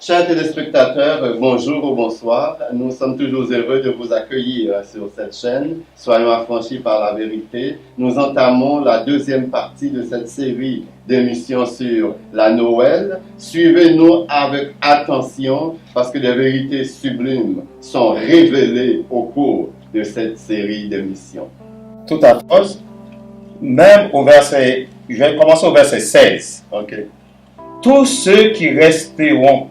Chers téléspectateurs, bonjour ou bonsoir. Nous sommes toujours heureux de vous accueillir sur cette chaîne. Soyons affranchis par la vérité. Nous entamons la deuxième partie de cette série d'émissions sur la Noël. Suivez-nous avec attention parce que des vérités sublimes sont révélées au cours de cette série d'émissions. Tout à fait. Même au verset, je vais commencer au verset 16. Ok. Tous ceux qui resteront,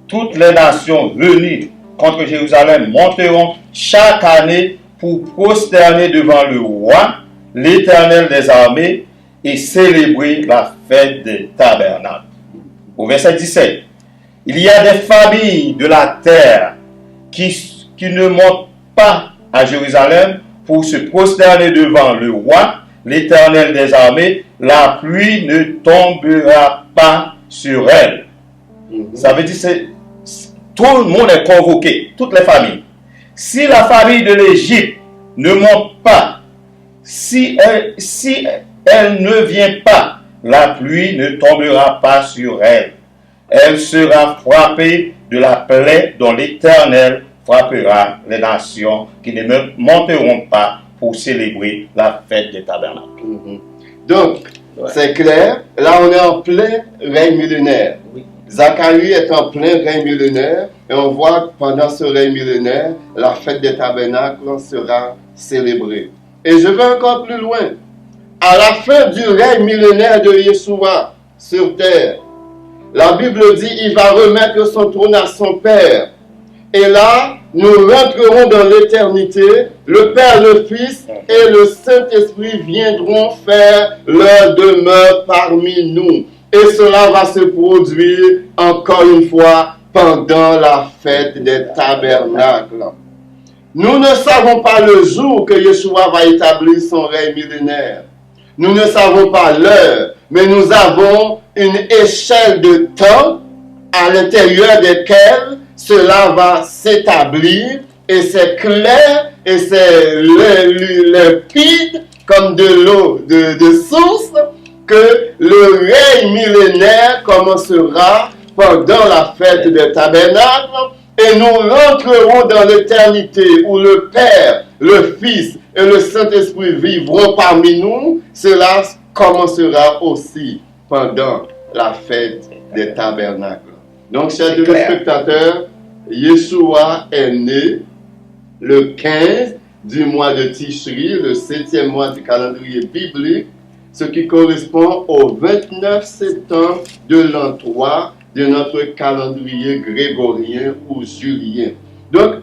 toutes les nations venues contre Jérusalem monteront chaque année pour prosterner devant le roi, l'Éternel des armées, et célébrer la fête des tabernacles. Au verset 17, il y a des familles de la terre qui ne montent pas à Jérusalem pour se prosterner devant le roi, l'Éternel des armées. La pluie ne tombera pas sur elle. Ça veut dire que tout le monde est convoqué, toutes les familles. Si la famille de l'Égypte ne monte pas, si elle ne vient pas, la pluie ne tombera pas sur elle. Elle sera frappée de la plaie dont l'Éternel frappera les nations qui ne monteront pas pour célébrer la fête des tabernacles. Donc, c'est clair, là on est en plein règne millénaire. Oui. Zacharie est en plein règne millénaire et on voit que pendant ce règne millénaire, la fête des tabernacles sera célébrée. Et je vais encore plus loin. À la fin du règne millénaire de Yeshua sur terre, la Bible dit il va remettre son trône à son Père. Et là, nous rentrerons dans l'éternité. Le Père, le Fils et le Saint-Esprit viendront faire leur demeure parmi nous. Et cela va se produire encore une fois pendant la fête des tabernacles. Nous ne savons pas le jour que Yeshua va établir son règne millénaire. Nous ne savons pas l'heure, mais nous avons une échelle de temps à l'intérieur desquelles cela va s'établir et c'est clair et c'est limpide comme de l'eau de source que le règne millénaire commencera pendant la fête des tabernacles et nous rentrerons dans l'éternité où le Père, le Fils et le Saint-Esprit vivront parmi nous. Cela commencera aussi pendant la fête des tabernacles. Donc, chers téléspectateurs, Yeshua est né le 15 du mois de Tishri, le 7e mois du calendrier biblique, ce qui correspond au 29 septembre de l'an 3 de notre calendrier grégorien ou julien. Donc,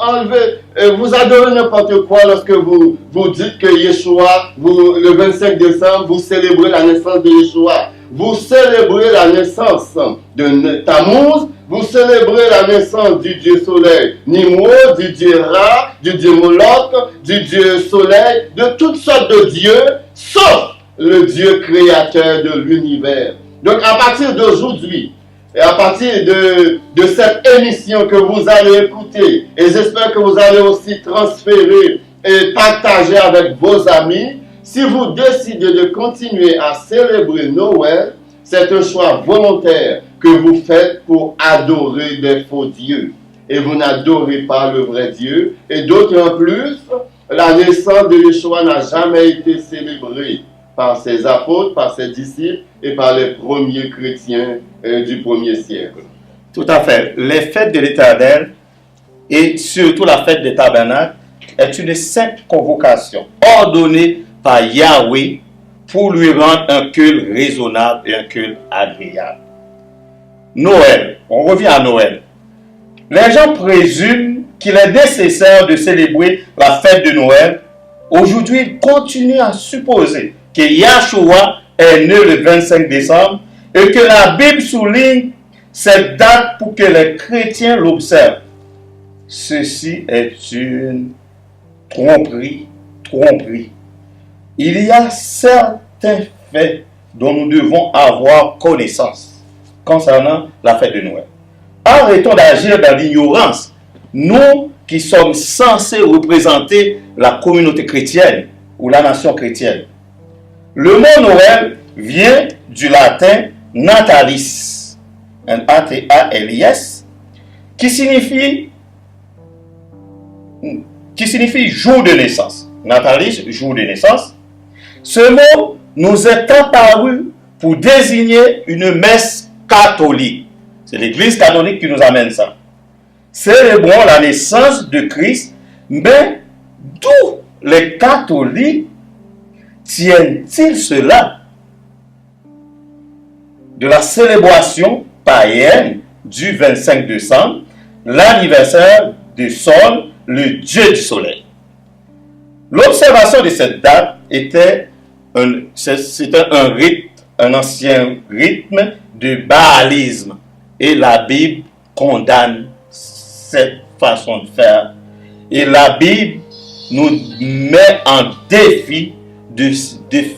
vous adorez n'importe quoi lorsque vous dites que Yeshua, le 25 décembre, vous célébrez la naissance de Yeshua. Vous célébrez la naissance de Tammuz, vous célébrez la naissance du dieu soleil Nimrod, du dieu Ra, du dieu Moloch, du dieu soleil, de toutes sortes de dieux, sauf le Dieu créateur de l'univers. Donc à partir d'aujourd'hui, et à partir de cette émission que vous allez écouter, et j'espère que vous allez aussi transférer et partager avec vos amis, si vous décidez de continuer à célébrer Noël, c'est un choix volontaire que vous faites pour adorer des faux dieux. Et vous n'adorez pas le vrai Dieu. Et d'autant plus, la naissance de Yeshua n'a jamais été célébrée par ses apôtres, par ses disciples et par les premiers chrétiens du premier siècle. Tout à fait. Les fêtes de l'Éternel et surtout la fête des tabernacles est une sainte convocation ordonnée par Yahweh pour lui rendre un culte raisonnable et un culte agréable. Noël, on revient à Noël. Les gens présument qu'il est nécessaire de célébrer la fête de Noël. Aujourd'hui, ils continuent à supposer que Yahshua est né le 25 décembre et que la Bible souligne cette date pour que les chrétiens l'observent. Ceci est une tromperie. Il y a certains faits dont nous devons avoir connaissance concernant la fête de Noël. Arrêtons d'agir dans l'ignorance. Nous qui sommes censés représenter la communauté chrétienne ou la nation chrétienne. Le mot Noël vient du latin natalis, N-A-T-A-L-I-S, qui signifie jour de naissance. Natalice, jour de naissance. Ce mot nous est apparu pour désigner une messe catholique. C'est l'Église catholique qui nous amène ça. Célébrons la naissance de Christ, mais d'où les catholiques tiennent-ils cela? De la célébration païenne du 25 décembre, l'anniversaire de Sol, le dieu du soleil. L'observation de cette date c'était un rite, un ancien rythme de baalisme. Et la Bible condamne cette façon de faire. Et la Bible nous met en défi de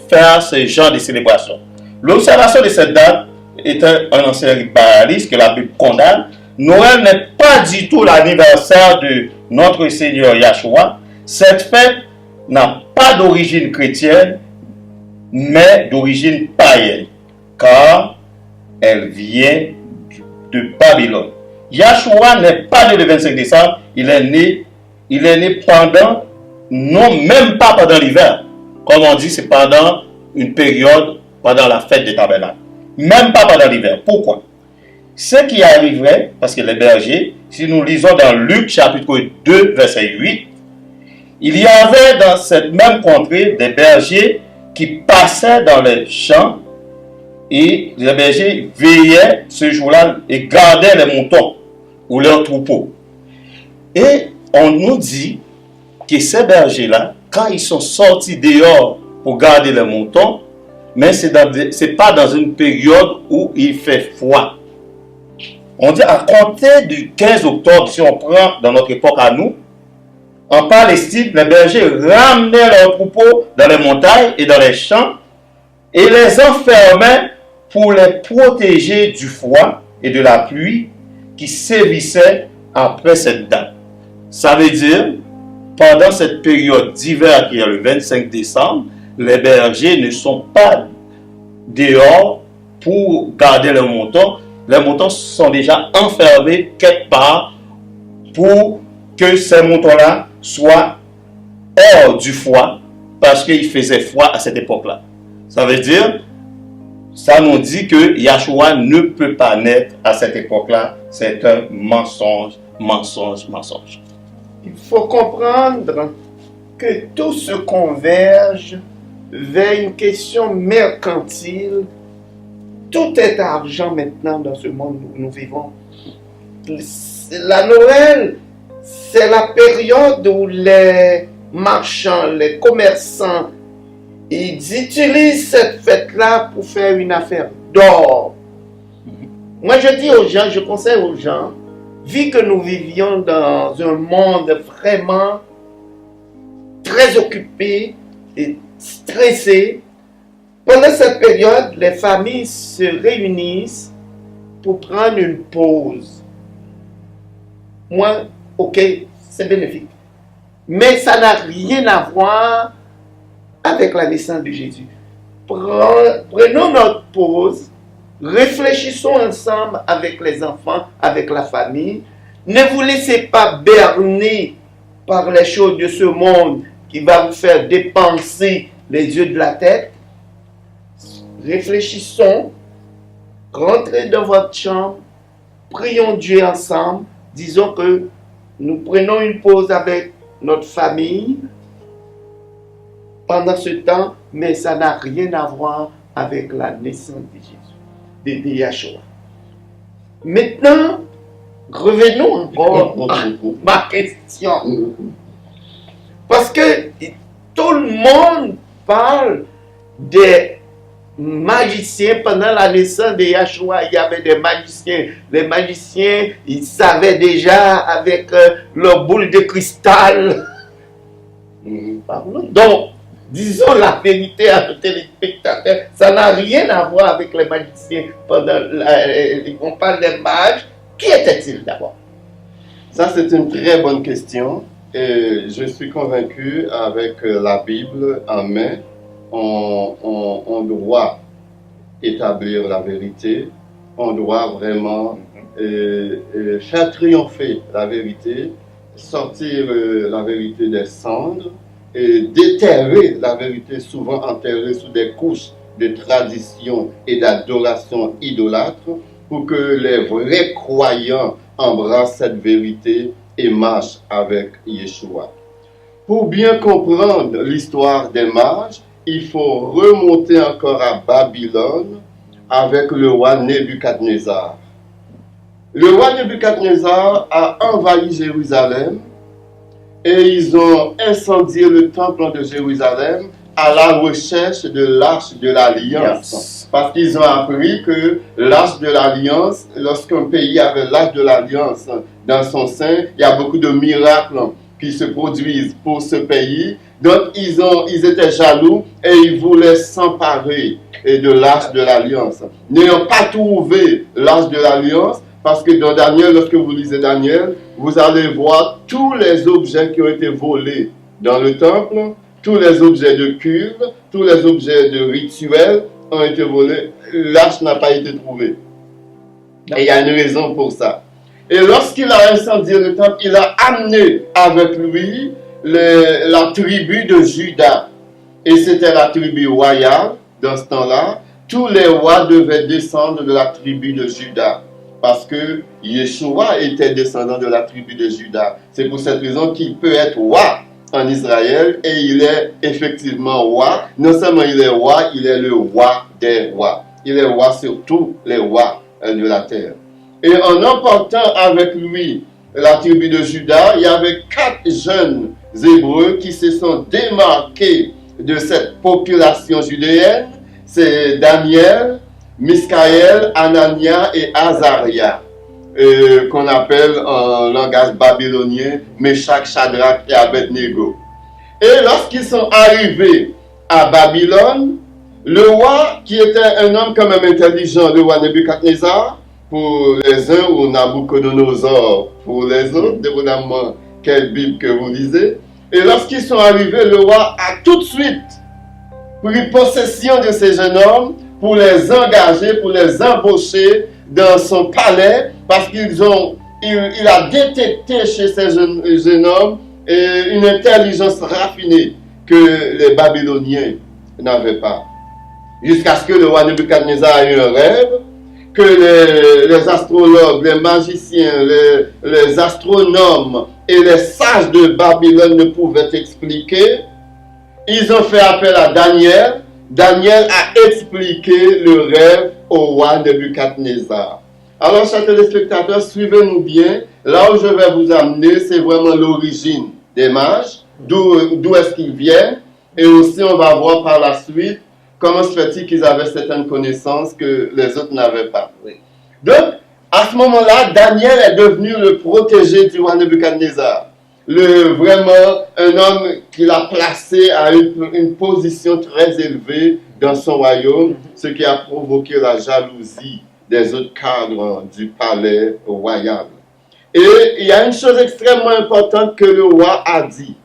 faire ce genre de célébration. L'observation de cette date est un ancien rite baaliste que la Bible condamne. Noël n'est pas du tout l'anniversaire de notre Seigneur Yahshua. Cette fête n'a pas d'origine chrétienne, mais d'origine païenne, car elle vient de Babylone. Yahshua n'est pas né le 25 décembre, il est né pendant, non même pas pendant l'hiver. Comme on dit, c'est pendant une période, pendant la fête des tabernacles. Même pas pendant l'hiver. Pourquoi? Ce qui arriverait, parce que les bergers, si nous lisons dans Luc chapitre 2, verset 8, il y avait dans cette même contrée des bergers qui passaient dans les champs et les bergers veillaient ce jour-là et gardaient les moutons ou leurs troupeaux. Et on nous dit que ces bergers-là, quand ils sont sortis dehors pour garder les moutons, mais ce n'est pas dans une période où il fait froid. On dit à compter du 15 octobre, si on prend dans notre époque à nous, en Palestine, les bergers ramenaient leurs troupeaux dans les montagnes et dans les champs et les enfermaient pour les protéger du froid et de la pluie qui sévissait après cette date. Ça veut dire, pendant cette période d'hiver qui est le 25 décembre, les bergers ne sont pas dehors pour garder les moutons. Les moutons sont déjà enfermés quelque part pour que ces moutons-là soient hors du froid parce qu'il faisait froid à cette époque-là. Ça veut dire, ça nous dit que Yahshua ne peut pas naître à cette époque-là. C'est un mensonge. Il faut comprendre que tout se converge vers une question mercantile. Tout est argent maintenant dans ce monde où nous vivons. La Noël, c'est la période où les marchands, les commerçants, ils utilisent cette fête-là pour faire une affaire d'or. Moi, je dis aux gens, je conseille aux gens, vu que nous vivions dans un monde vraiment très occupé et stressé, pendant cette période, les familles se réunissent pour prendre une pause. Moi, ok, c'est bénéfique. Mais ça n'a rien à voir avec la naissance de Jésus. Prenons notre pause, réfléchissons ensemble avec les enfants, avec la famille. Ne vous laissez pas berner par les choses de ce monde qui va vous faire dépenser les yeux de la tête. Réfléchissons, rentrez dans votre chambre, prions Dieu ensemble, disons que nous prenons une pause avec notre famille pendant ce temps, mais ça n'a rien à voir avec la naissance de Jésus, de Yahshua. Maintenant, revenons encore à ma question. Parce que tout le monde parle des magiciens. Pendant la naissance de Yahshua, il y avait des magiciens. Les magiciens, ils savaient déjà avec leur boule de cristal. Donc, disons la vérité à nos téléspectateurs, ça n'a rien à voir avec les magiciens. On parle des mages. Qui étaient-ils d'abord? Ça, c'est une très bonne question. Et je suis convaincu, avec la Bible en main, on doit établir la vérité. On doit vraiment faire triompher la vérité, sortir la vérité des cendres et déterrer la vérité souvent enterrée sous des couches de tradition et d'adoration idolâtre pour que les vrais croyants embrassent cette vérité et marchent avec Yeshua. Pour bien comprendre l'histoire des mages, il faut remonter encore à Babylone avec le roi Nebuchadnezzar. Le roi Nebuchadnezzar a envahi Jérusalem et ils ont incendié le temple de Jérusalem à la recherche de l'arche de l'Alliance. Parce qu'ils ont appris que l'arche de l'Alliance, lorsqu'un pays avait l'arche de l'Alliance dans son sein, il y a beaucoup de miracles qui se produisent pour ce pays. Donc ils étaient jaloux et ils voulaient s'emparer de l'arche de l'Alliance. N'ayant pas trouvé l'arche de l'Alliance, parce que dans Daniel, lorsque vous lisez Daniel, vous allez voir tous les objets qui ont été volés dans le temple, tous les objets de culte, tous les objets de rituels ont été volés. L'arche n'a pas été trouvée. Et il y a une raison pour ça. Et lorsqu'il a incendié le temple, il a amené avec lui la tribu de Juda. Et c'était la tribu royale dans ce temps-là. Tous les rois devaient descendre de la tribu de Juda. Parce que Yeshua était descendant de la tribu de Juda. C'est pour cette raison qu'il peut être roi en Israël et il est effectivement roi. Non seulement il est roi, il est le roi des rois. Il est roi sur tous les rois de la terre. Et en emportant avec lui la tribu de Juda, il y avait 4 jeunes Hébreux qui se sont démarqués de cette population judéenne. C'est Daniel, Miskaël, Anania et Azaria, qu'on appelle en langage babylonien Meshach, Shadrach et Abednego. Et lorsqu'ils sont arrivés à Babylone, le roi, qui était un homme quand même intelligent, le roi Nebuchadnezzar, pour les uns ou Nabucodonosor pour les autres, dépendamment quelle Bible que vous lisez. Et lorsqu'ils sont arrivés, le roi a tout de suite pris possession de ces jeunes hommes pour les engager, pour les embaucher dans son palais, parce qu'il a détecté chez ces jeunes hommes une intelligence raffinée que les Babyloniens n'avaient pas. Jusqu'à ce que le roi Nebuchadnezzar ait eu un rêve, que les astrologues, les magiciens, les astronomes et les sages de Babylone ne pouvaient expliquer. Ils ont fait appel à Daniel. Daniel a expliqué le rêve au roi Nebuchadnezzar. Alors, chers téléspectateurs, suivez-nous bien. Là où je vais vous amener, c'est vraiment l'origine des mages, d'où est-ce qu'ils viennent. Et aussi, on va voir par la suite comment se fait-il qu'ils avaient certaines connaissances que les autres n'avaient pas. Donc, à ce moment-là, Daniel est devenu le protégé du roi Nebuchadnezzar. Vraiment un homme qu'il a placé à une position très élevée dans son royaume, ce qui a provoqué la jalousie des autres cadres du palais royal. Et il y a une chose extrêmement importante que le roi a dit.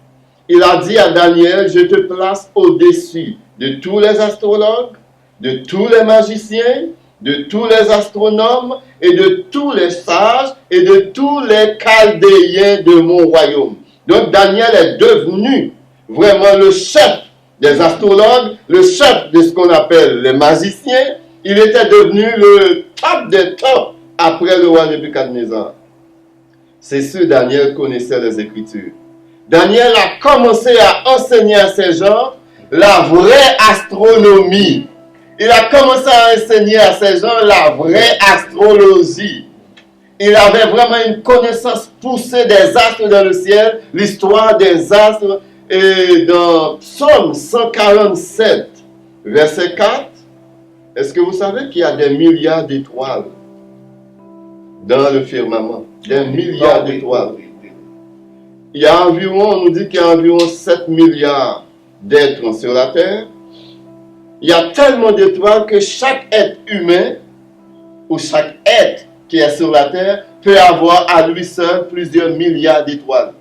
Il a dit à Daniel, je te place au-dessus de tous les astrologues, de tous les magiciens, de tous les astronomes et de tous les sages et de tous les chaldéens de mon royaume. Donc Daniel est devenu vraiment le chef des astrologues, le chef de ce qu'on appelle les magiciens. Il était devenu le top des tops après le roi Nebuchadnezzar. C'est sûr, Daniel connaissait les Écritures. Daniel a commencé à enseigner à ces gens la vraie astronomie. Il a commencé à enseigner à ces gens la vraie astrologie. Il avait vraiment une connaissance poussée des astres dans le ciel, l'histoire des astres. Et dans Psaume 147, verset 4, est-ce que vous savez qu'il y a des milliards d'étoiles dans le firmament? Des milliards d'étoiles. Il y a environ, on nous dit qu'il y a environ 7 milliards d'êtres sur la terre. Il y a tellement d'étoiles que chaque être humain ou chaque être qui est sur la terre peut avoir à lui seul plusieurs milliards d'étoiles.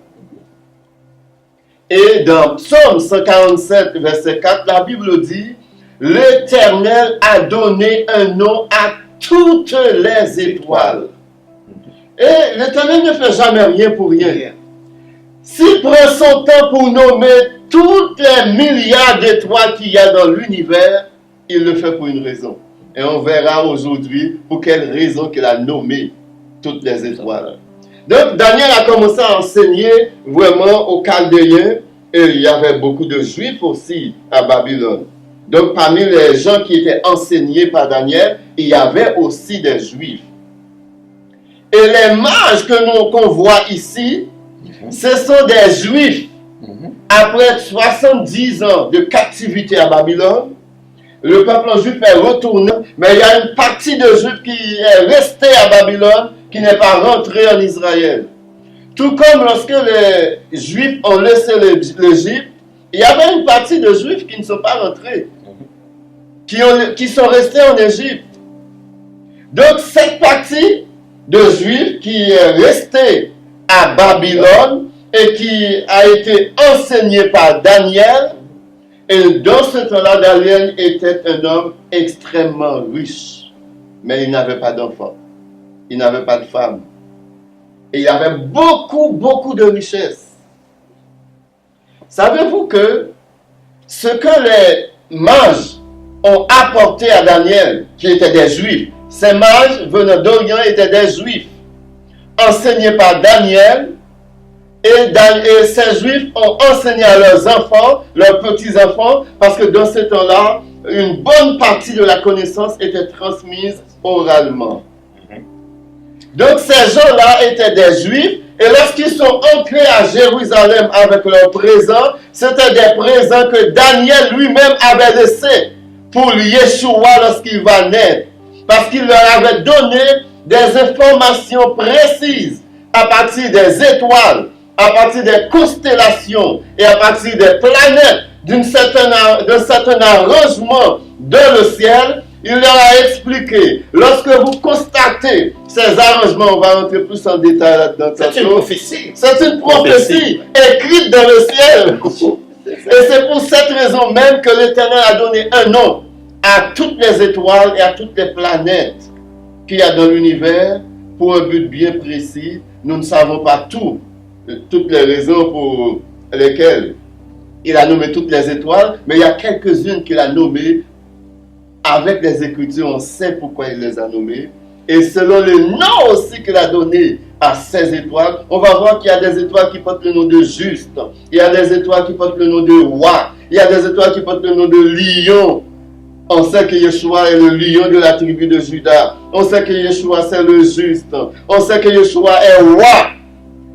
Et dans Psaume 147, verset 4, la Bible dit « L'Éternel a donné un nom à toutes les étoiles. Et l'Éternel ne fait jamais rien pour rien. S'il prend son temps pour nommer toutes les milliards d'étoiles qu'il y a dans l'univers, il le fait pour une raison. Et on verra aujourd'hui pour quelle raison qu'il a nommé toutes les étoiles. Donc Daniel a commencé à enseigner vraiment aux Chaldéens, et il y avait beaucoup de Juifs aussi à Babylone. Donc parmi les gens qui étaient enseignés par Daniel, il y avait aussi des Juifs. Et les mages qu'on voit ici, ce sont des Juifs. Après 70 ans de captivité à Babylone, le peuple juif est retourné, mais il y a une partie de Juifs qui est restée à Babylone, qui n'est pas rentrée en Israël. Tout comme lorsque les Juifs ont laissé l'Égypte, il y avait une partie de Juifs qui ne sont pas rentrés, qui sont restés en Égypte. Donc cette partie de Juifs qui est restée à Babylone et qui a été enseignée par Daniel, et dans ce temps-là, Daniel était un homme extrêmement riche, mais il n'avait pas d'enfants, il n'avait pas de femme, et il avait beaucoup de richesses. Savez-vous que ce que les mages ont apporté à Daniel, qui étaient des Juifs, ces mages venant d'Orient étaient des Juifs, enseignés par Daniel, et ces Juifs ont enseigné à leurs enfants, leurs petits-enfants, parce que dans ce temps-là, une bonne partie de la connaissance était transmise oralement. Donc ces gens-là étaient des Juifs, et lorsqu'ils sont entrés à Jérusalem avec leurs présents, c'était des présents que Daniel lui-même avait laissés pour Yeshua lorsqu'il va naître. Parce qu'il leur avait donné des informations précises à partir des étoiles, à partir des constellations et à partir des planètes, d'un certain arrangement dans le ciel. Il leur a expliqué, lorsque vous constatez ces arrangements, on va rentrer plus en détail là-dedans. C'est une prophétie. C'est une prophétie écrite dans le ciel. Et c'est pour cette raison même que l'Éternel a donné un nom à toutes les étoiles et à toutes les planètes qu'il y a dans l'univers pour un but bien précis. Nous ne savons pas toutes les raisons pour lesquelles il a nommé toutes les étoiles, mais il y a quelques-unes qu'il a nommées. Avec les Écritures, on sait pourquoi il les a nommées. Et selon le nom aussi qu'il a donné à ces étoiles, on va voir qu'il y a des étoiles qui portent le nom de juste. Il y a des étoiles qui portent le nom de roi. Il y a des étoiles qui portent le nom de lion. On sait que Yeshua est le lion de la tribu de Juda. On sait que Yeshua c'est le juste. On sait que Yeshua est roi.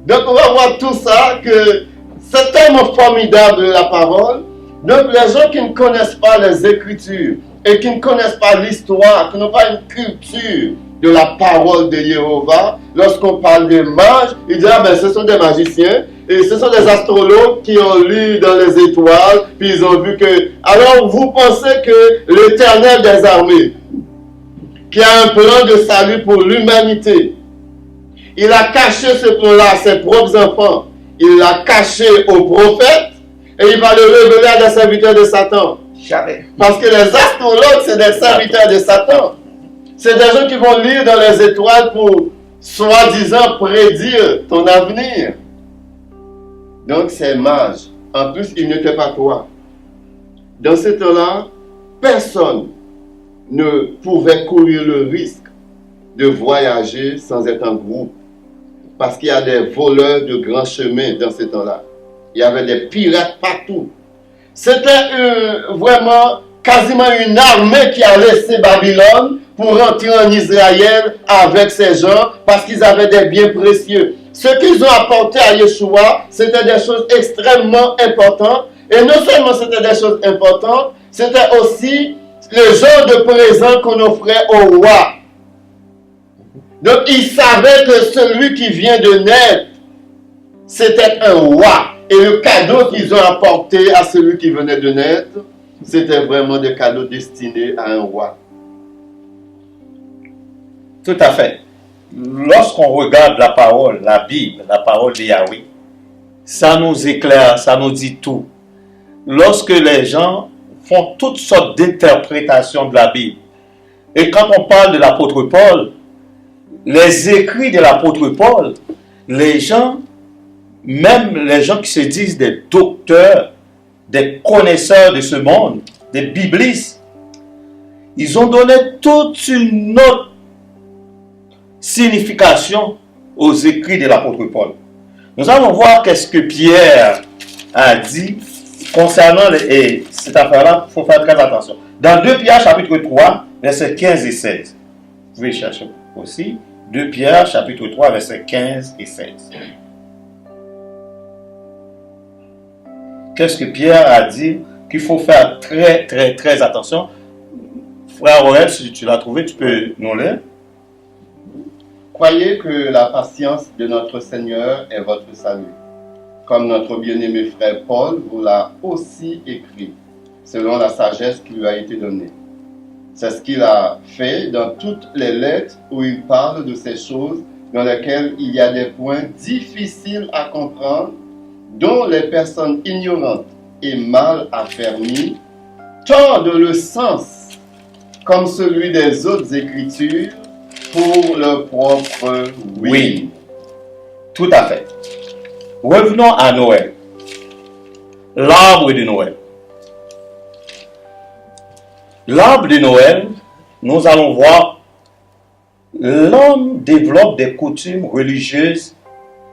Donc on va voir tout ça, que c'est tellement formidable la parole. Donc les gens qui ne connaissent pas les Écritures et qui ne connaissent pas l'histoire, qui n'ont pas une culture de la parole de Jéhovah, lorsqu'on parle des mages, ils disent, ah ben ce sont des magiciens, et ce sont des astrologues qui ont lu dans les étoiles, puis ils ont vu que... Alors vous pensez que l'Éternel des armées, qui a un plan de salut pour l'humanité, il a caché ce plan-là à ses propres enfants, il l'a caché aux prophètes, et il va le révéler à des serviteurs de Satan. Jamais. Parce que les astrologues, c'est des serviteurs de Satan. C'est des gens qui vont lire dans les étoiles pour, soi-disant, prédire ton avenir. Donc, ces mages, en plus, ils n'étaient pas toi. Dans ce temps-là, personne ne pouvait courir le risque de voyager sans être en groupe. Parce qu'il y a des voleurs de grands chemins dans ce temps-là. Il y avait des pirates partout. C'était vraiment quasiment une armée qui a laissé Babylone pour rentrer en Israël avec ces gens parce qu'ils avaient des biens précieux. Ce qu'ils ont apporté à Yeshua, c'était des choses extrêmement importantes. Et non seulement c'était des choses importantes, c'était aussi le genre de présent qu'on offrait au roi. Donc ils savaient que celui qui vient de naître, c'était un roi. Et le cadeau qu'ils ont apporté à celui qui venait de naître, c'était vraiment des cadeaux destinés à un roi. Tout à fait. Lorsqu'on regarde la parole, la Bible, la parole de Yahweh, ça nous éclaire, ça nous dit tout. Lorsque les gens font toutes sortes d'interprétations de la Bible, et quand on parle de l'apôtre Paul, les écrits de l'apôtre Paul, les gens, même les gens qui se disent des docteurs, des connaisseurs de ce monde, des biblistes, ils ont donné toute une autre signification aux écrits de l'apôtre Paul. Nous allons voir qu'est-ce que Pierre a dit concernant cette affaire-là. Il faut faire très attention. Dans 2 Pierre chapitre 3, versets 15 et 16. Vous pouvez chercher aussi. 2 Pierre chapitre 3, versets 15 et 16. Qu'est-ce que Pierre a dit qu'il faut faire très, très, très attention. Frère Aurel, si tu l'as trouvé, tu peux nous lire. Croyez que la patience de notre Seigneur est votre salut. Comme notre bien-aimé frère Paul vous l'a aussi écrit, selon la sagesse qui lui a été donnée. C'est ce qu'il a fait dans toutes les lettres où il parle de ces choses dans lesquelles il y a des points difficiles à comprendre, dont les personnes ignorantes et mal affermies tordent le sens, comme celui des autres écritures, pour leur propre oui. Tout à fait. Revenons à Noël. L'arbre de Noël. L'arbre de Noël, nous allons voir, l'homme développe des coutumes religieuses.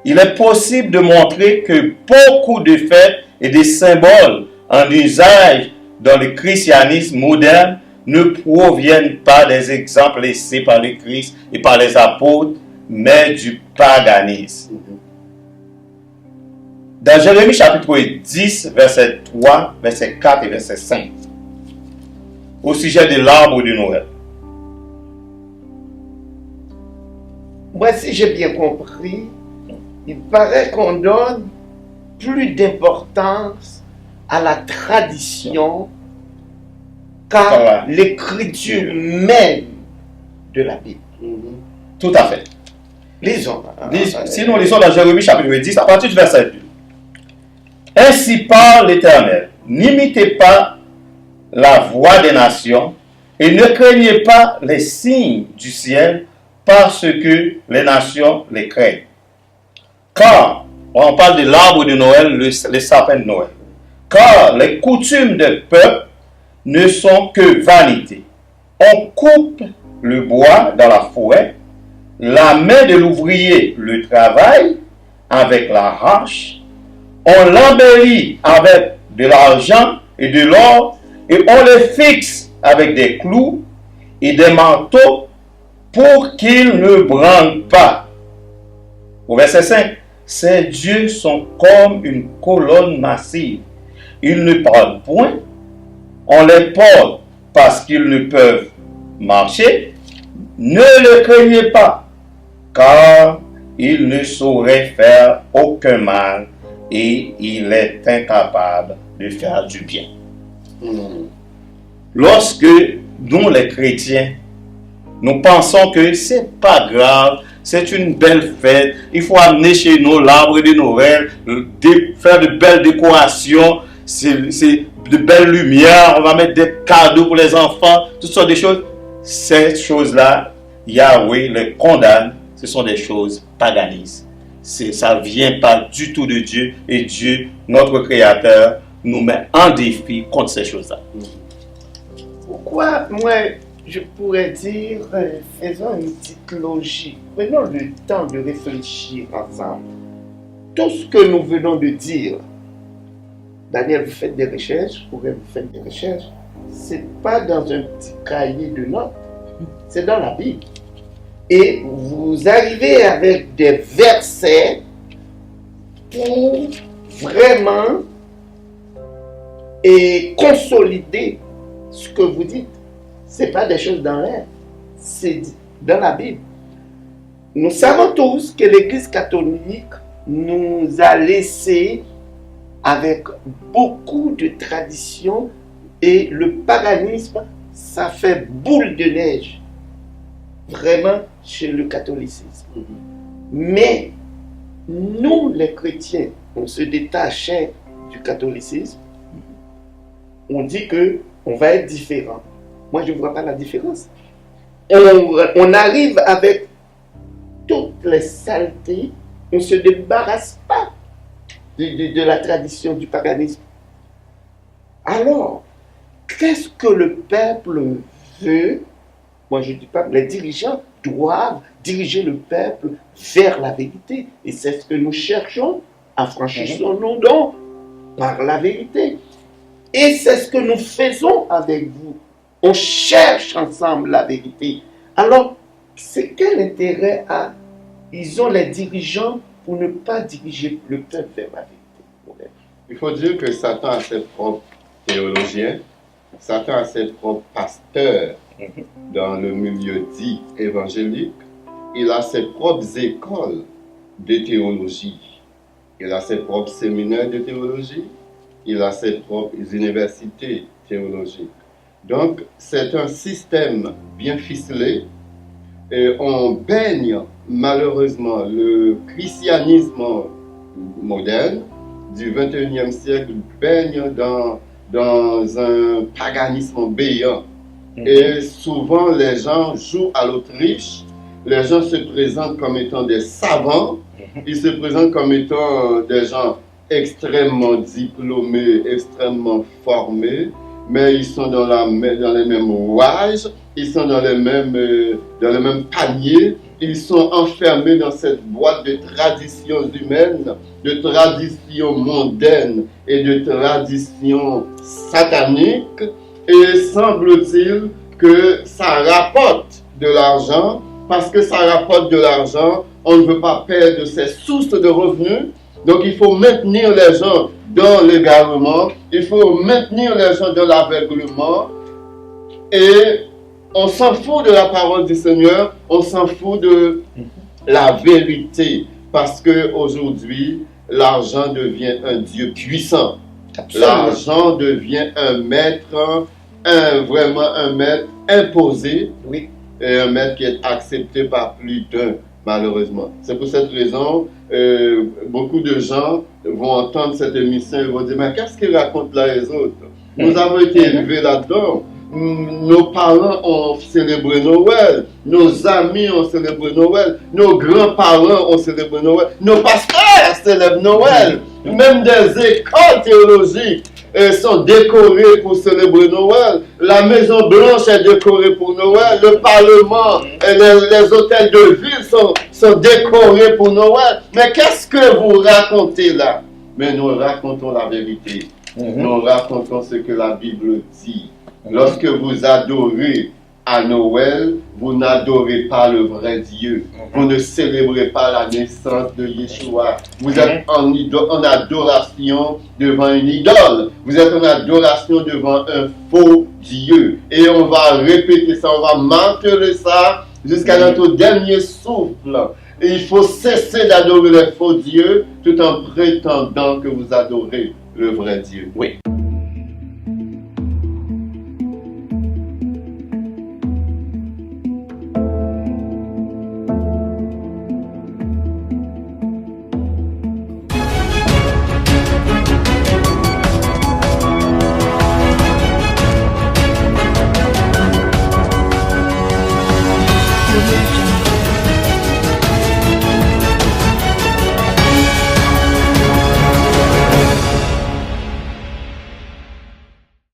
Il est possible de montrer que beaucoup de fêtes et des symboles en usage dans le christianisme moderne ne proviennent pas des exemples laissés par le Christ et par les apôtres, mais du paganisme. Dans Jérémie chapitre 10, verset 3, verset 4 et verset 5, au sujet de l'arbre de Noël. Moi, si j'ai bien compris, il paraît qu'on donne plus d'importance à la tradition qu'à l'écriture même de la Bible. Tout à fait. Lisons. Si nous lisons dans Jérémie chapitre 10, à partir du verset 2. Ainsi parle l'Éternel, n'imitez pas la voix des nations et ne craignez pas les signes du ciel parce que les nations les craignent. Car, on parle de l'arbre de Noël, le sapin de Noël. Car les coutumes des peuples ne sont que vanité. On coupe le bois dans la forêt, la main de l'ouvrier le travaille avec la hache, on l'embellit avec de l'argent et de l'or, et on le fixe avec des clous et des manteaux pour qu'il ne branle pas. Au verset 5, ces dieux sont comme une colonne massive. Ils ne parlent point, on les porte parce qu'ils ne peuvent marcher. Ne le craignez pas, car il ne saurait faire aucun mal et il est incapable de faire du bien. Lorsque nous, les chrétiens, nous pensons que c'est pas grave, c'est une belle fête, il faut amener chez nous l'arbre de Noël, faire de belles décorations, c'est de belles lumières, on va mettre des cadeaux pour les enfants, toutes sortes de choses. Ces choses-là, Yahweh les condamne, ce sont des choses paganistes. Ça ne vient pas du tout de Dieu, et Dieu, notre Créateur, nous met en défi contre ces choses-là. Pourquoi, moi, je pourrais dire, faisons une petite logique. Prenons le temps de réfléchir ensemble. Tout ce que nous venons de dire, Daniel, vous faites des recherches, vous faites des recherches, c'est pas dans un petit cahier de notes, c'est dans la Bible. Et vous arrivez avec des versets pour vraiment consolider ce que vous dites. Ce n'est pas des choses dans l'air, c'est dans la Bible. Nous savons tous que l'Église catholique nous a laissé avec beaucoup de traditions et le paganisme, ça fait boule de neige, vraiment, chez le catholicisme. Mais nous, les chrétiens, on se détachait du catholicisme, on dit qu'on va être différent. Moi, je ne vois pas la différence. On arrive avec toutes les saletés, on ne se débarrasse pas de la tradition du paganisme. Alors, qu'est-ce que le peuple veut? Moi, je dis pas, les dirigeants doivent diriger le peuple vers la vérité. Et c'est ce que nous cherchons, affranchissons-nous donc par la vérité. Et c'est ce que nous faisons avec vous. On cherche ensemble la vérité. Alors, c'est quel intérêt ils ont les dirigeants pour ne pas diriger le peuple vers la vérité? Il faut dire que Satan a ses propres théologiens, Satan a ses propres pasteurs dans le milieu dit évangélique, il a ses propres écoles de théologie, il a ses propres séminaires de théologie, il a ses propres universités théologiques. Donc, c'est un système bien ficelé et on baigne malheureusement le christianisme moderne du 21e siècle baigne dans un paganisme béant. Et souvent, les gens jouent à l'Autriche. Les gens se présentent comme étant des savants. Ils se présentent comme étant des gens extrêmement diplômés, extrêmement formés. Mais ils sont dans les mêmes rouages. Ils sont dans les mêmes paniers. Ils sont enfermés dans cette boîte de traditions humaines, de traditions mondaines et de traditions sataniques. Et semble-t-il que ça rapporte de l'argent. Parce que ça rapporte de l'argent, on ne veut pas perdre ses sources de revenus. Donc il faut maintenir les gens dans l'égarement. Il faut maintenir les gens dans l'aveuglement. Et on s'en fout de la parole du Seigneur, on s'en fout de la vérité, parce qu'aujourd'hui, l'argent devient un Dieu puissant. L'argent devient un maître, vraiment un maître imposé, Oui. et un maître qui est accepté par plus d'un, malheureusement. C'est pour cette raison, beaucoup de gens vont entendre cette émission et vont dire, mais qu'est-ce qu'ils racontent là les autres? Nous avons été élevés là-dedans. Nos parents ont célébré Noël, nos amis ont célébré Noël, nos grands-parents ont célébré Noël, nos pasteurs célèbrent Noël, même des écoles théologiques sont décorées pour célébrer Noël, la Maison Blanche est décorée pour Noël, le Parlement et les hôtels de ville sont décorés pour Noël. Mais qu'est-ce que vous racontez là? Mais nous racontons la vérité, nous racontons ce que la Bible dit. Lorsque vous adorez à Noël, vous n'adorez pas le vrai Dieu. Vous ne célébrez pas la naissance de Yeshua. Vous êtes en adoration devant une idole. Vous êtes en adoration devant un faux Dieu. Et on va répéter ça, on va marteler ça jusqu'à notre dernier souffle. Et il faut cesser d'adorer les faux dieux tout en prétendant que vous adorez le vrai Dieu. Oui.